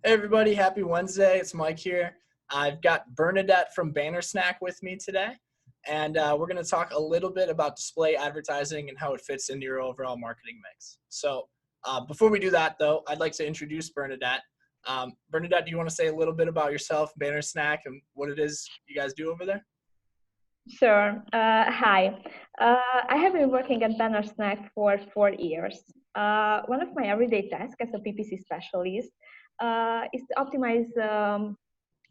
Hey everybody, happy Wednesday. It's Mike here. I've got Bernadette from Bannersnack with me today, and we're going to talk a little bit about display advertising and how it fits into your overall marketing mix. So before we do that, though, I'd like to introduce Bernadette. Bernadette, do you want to say a little bit about yourself, Bannersnack, and what it is you guys do over there? Sure. Hi. I have been working at Bannersnack for 4 years. One of my everyday tasks as a PPC specialist is to optimize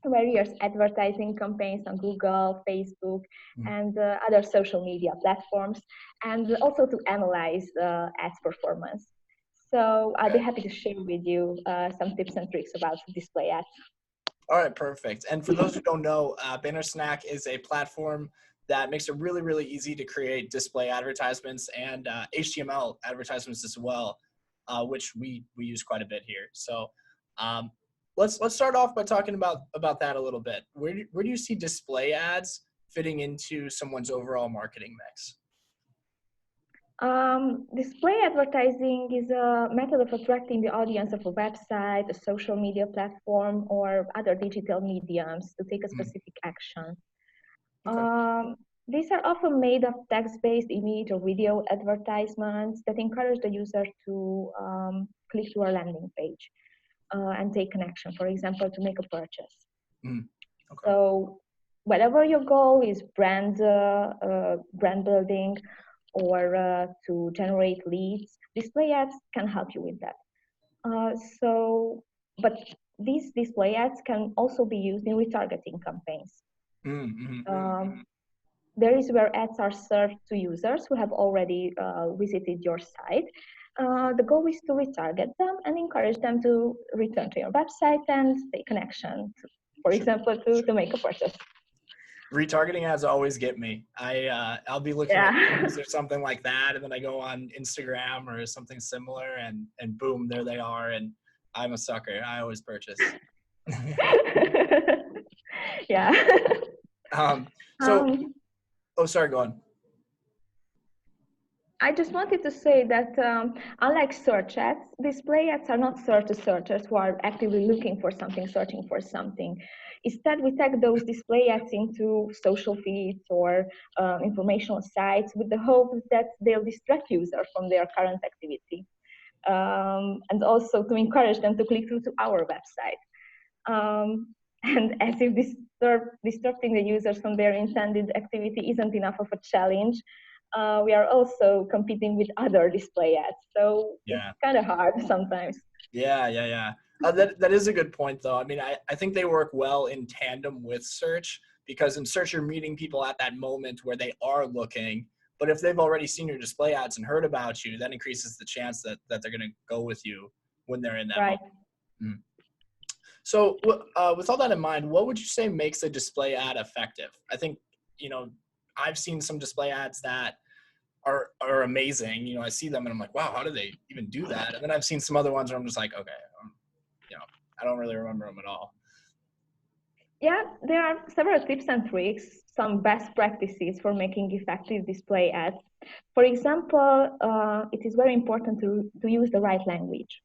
various advertising campaigns on Google, Facebook, and other social media platforms, and also to analyze ads performance. So I'll be happy to share with you some tips and tricks about display ads. All right, perfect. And for those who don't know, Bannersnack is a platform that makes it really, really easy to create display advertisements and HTML advertisements as well, which we use quite a bit here. So let's start off by talking about that a little bit. Where do you see display ads fitting into someone's overall marketing mix? Display advertising is a method of attracting the audience of a website, a social media platform, or other digital mediums to take a specific action. Okay. These are often made of text-based image or video advertisements that encourage the user to click to a landing page and take an action, for example, to make a purchase. Okay. So whatever your goal is, brand building, or to generate leads, display ads can help you with that. But these display ads can also be used in retargeting campaigns. There is where ads are served to users who have already visited your site. The goal is to retarget them and encourage them to return to your website and take an action, for example, to make a purchase. Retargeting ads always get me. I'll be looking at news or something like that, and then I go on Instagram or something similar, and boom, there they are, and I'm a sucker. I always purchase. Yeah. Oh, sorry, go on. I just wanted to say that unlike search ads, display ads are not served to searchers who are actively looking for something, searching for something. Instead, we tag those display ads into social feeds or informational sites with the hope that they'll distract users from their current activity, and also to encourage them to click through to our website. And as if distracting the users from their intended activity isn't enough of a challenge, we are also competing with other display ads. So it's kind of hard sometimes. Yeah. That is a good point, though. I mean, I think they work well in tandem with search, because in search, you're meeting people at that moment where they are looking. But if they've already seen your display ads and heard about you, that increases the chance that they're going to go with you when they're in that moment. So with all that in mind, what would you say makes a display ad effective? I think, I've seen some display ads that are amazing. I see them and I'm like, wow, how do they even do that? And then I've seen some other ones where I'm just like, okay, I don't really remember them at all. Yeah, there are several tips and tricks, some best practices for making effective display ads. For example, it is very important to use the right language.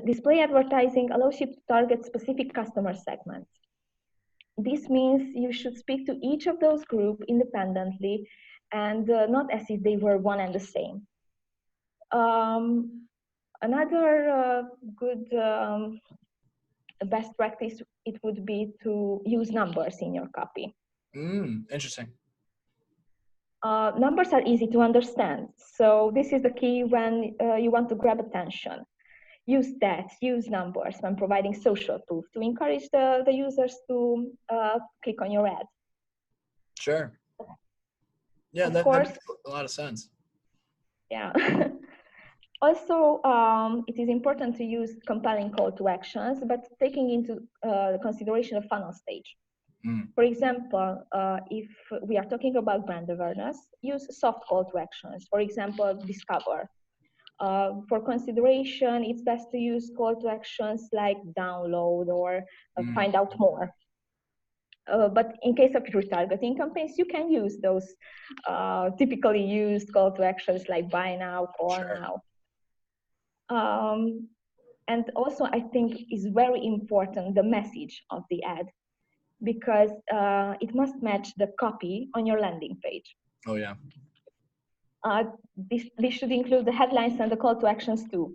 Display advertising allows you to target specific customer segments. This means you should speak to each of those groups independently and not as if they were one and the same. Another good best practice, it would be to use numbers in your copy. Interesting. Numbers are easy to understand. So this is the key when you want to grab attention. Use stats, use numbers when providing social proof to encourage the users to click on your ad. Sure. Yeah, that makes a lot of sense. Yeah. Also, it is important to use compelling call to actions, but taking into consideration a funnel stage. For example, if we are talking about brand awareness, use soft call to actions. For example, discover. For consideration, it's best to use call to actions like download or find out more. But in case of retargeting campaigns, you can use those typically used call to actions like buy now, call now. And also, I think is very important the message of the ad, because it must match the copy on your landing page. Oh yeah. This should include the headlines and the call to actions too.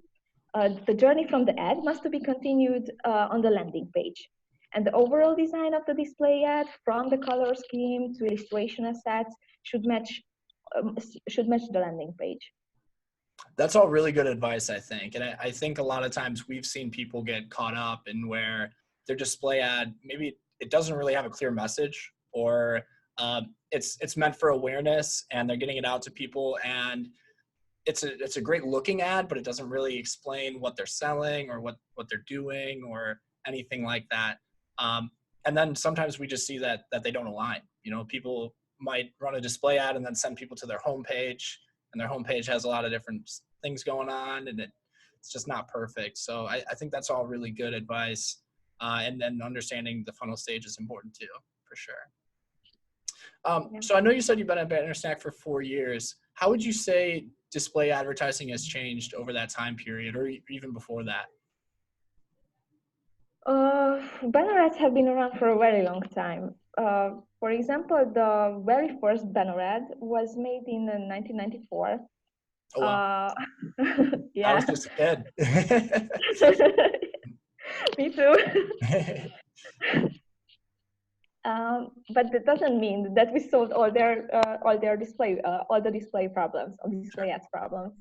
The journey from the ad must be continued on the landing page. And the overall design of the display ad, from the color scheme to illustration assets, should match the landing page. That's all really good advice, I think. And I think a lot of times we've seen people get caught up in where their display ad, maybe it doesn't really have a clear message, or it's meant for awareness and they're getting it out to people, and it's a great looking ad, but it doesn't really explain what they're selling or what they're doing or anything like that. And then sometimes we just see that they don't align. You know, people might run a display ad and then send people to their homepage, and their homepage has a lot of different things going on, and it's just not perfect. So I think that's all really good advice. And then understanding the funnel stage is important too, for sure. So I know you said you've been at Bannersnack for 4 years. How would you say display advertising has changed over that time period, or even before that? Banner ads have been around for a very long time. For example, the very first banner ad was made in 1994. Oh, wow. Yeah. I was just a kid. Me too. But that doesn't mean that we solved all the display problems, or display ads problems,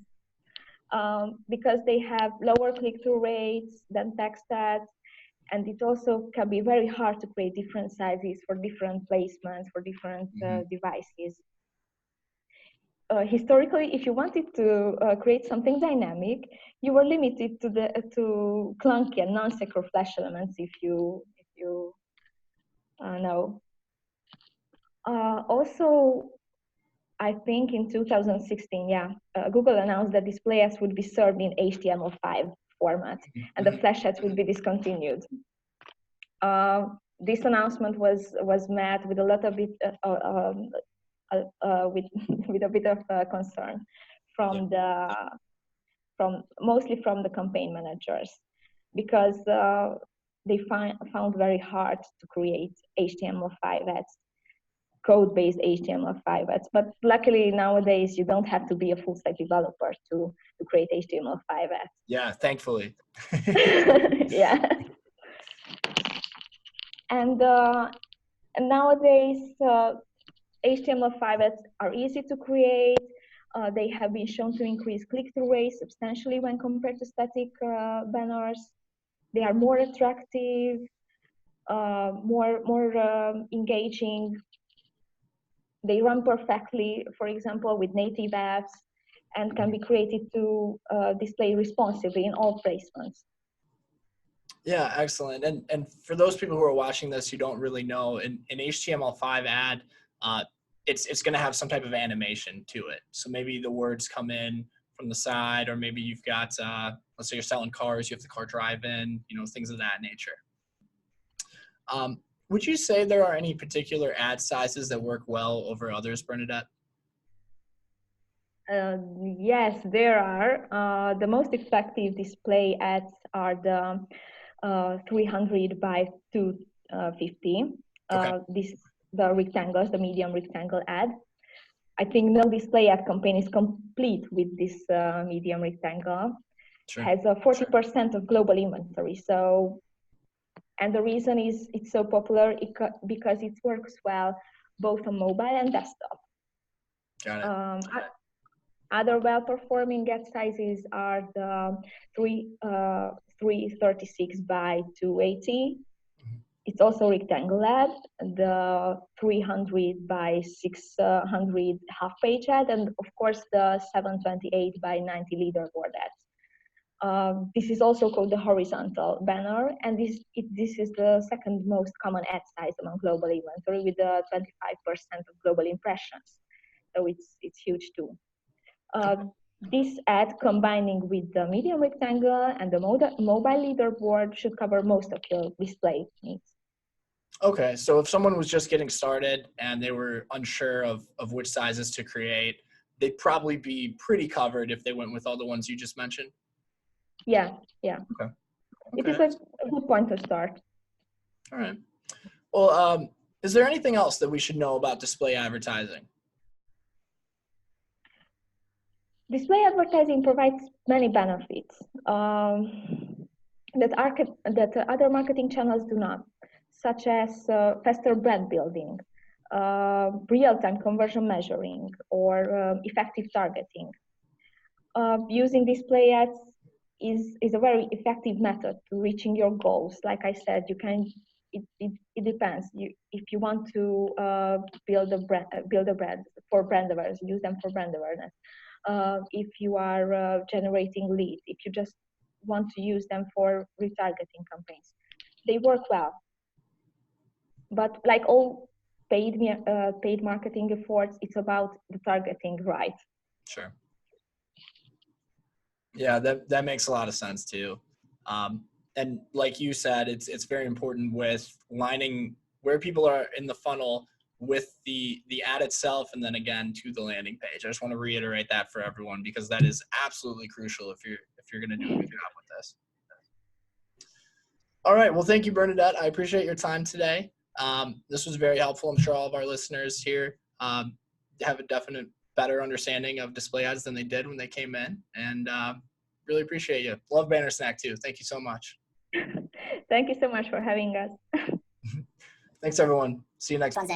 because they have lower click-through rates than text ads, and it also can be very hard to create different sizes for different placements for different devices. Historically, if you wanted to create something dynamic, you were limited to clunky and non-secure flash elements, if you know. Also, I think in 2016, Google announced that display ads would be served in HTML5 format, and the flash ads would be discontinued. This announcement was met with a lot of it, with a bit of concern mostly from the campaign managers, because they found very hard to create HTML5 ads, code-based HTML5 ads. But luckily nowadays you don't have to be a full-stack developer to create HTML5 ads. Yeah, thankfully. Yeah. And nowadays HTML5 ads are easy to create. They have been shown to increase click-through rates substantially when compared to static banners. They are more attractive, more engaging. They run perfectly, for example, with native apps, and can be created to display responsively in all placements. Yeah, excellent. And for those people who are watching this who don't really know, an HTML5 ad, it's going to have some type of animation to it. So maybe the words come in from the side, or maybe you've got, let's say you're selling cars, you have the car drive in, you know, things of that nature. Would you say there are any particular ad sizes that work well over others, Bernadette? Yes, there are. The most effective display ads are the 300 by 250. Okay. The rectangles, the medium rectangle ad. I think no display ad campaign is complete with this medium rectangle. Sure. It has a 40% of global inventory. So, and the reason is it's so popular because it works well both on mobile and desktop. Got it. Other well-performing ad sizes are the 336 by 280. It's also rectangle ad, the 300 by 600 half-page ad, and of course the 728 by 90 leaderboard ads. This is also called the horizontal banner, and this is the second most common ad size among global inventory, with 25% of global impressions. So it's huge too. This ad, combining with the medium rectangle and the mobile leaderboard, should cover most of your display needs. Okay, so if someone was just getting started and they were unsure of which sizes to create, they'd probably be pretty covered if they went with all the ones you just mentioned? Yeah. Okay. It is a good point to start. All right. Well, is there anything else that we should know about display advertising? Display advertising provides many benefits that other marketing channels do not, such as faster brand building, real-time conversion measuring, or effective targeting. Using display ads is a very effective method to reaching your goals. Like I said, you can. It depends. If you want to build a brand for brand awareness, use them for brand awareness. If you are generating leads, if you just want to use them for retargeting campaigns, they work well. But like all paid marketing efforts, it's about the targeting right. Sure. Yeah, that makes a lot of sense too. And like you said, it's very important with lining where people are in the funnel with the ad itself, and then again to the landing page. I just want to reiterate that for everyone because that is absolutely crucial if you're going to do a good job with this. All right. Well, thank you, Bernadette. I appreciate your time today. This was very helpful. I'm sure all of our listeners here have a definite better understanding of display ads than they did when they came in, and really appreciate you. Love Bannersnack too. Thank you so much. Thank you so much for having us. Thanks, everyone. See you next time.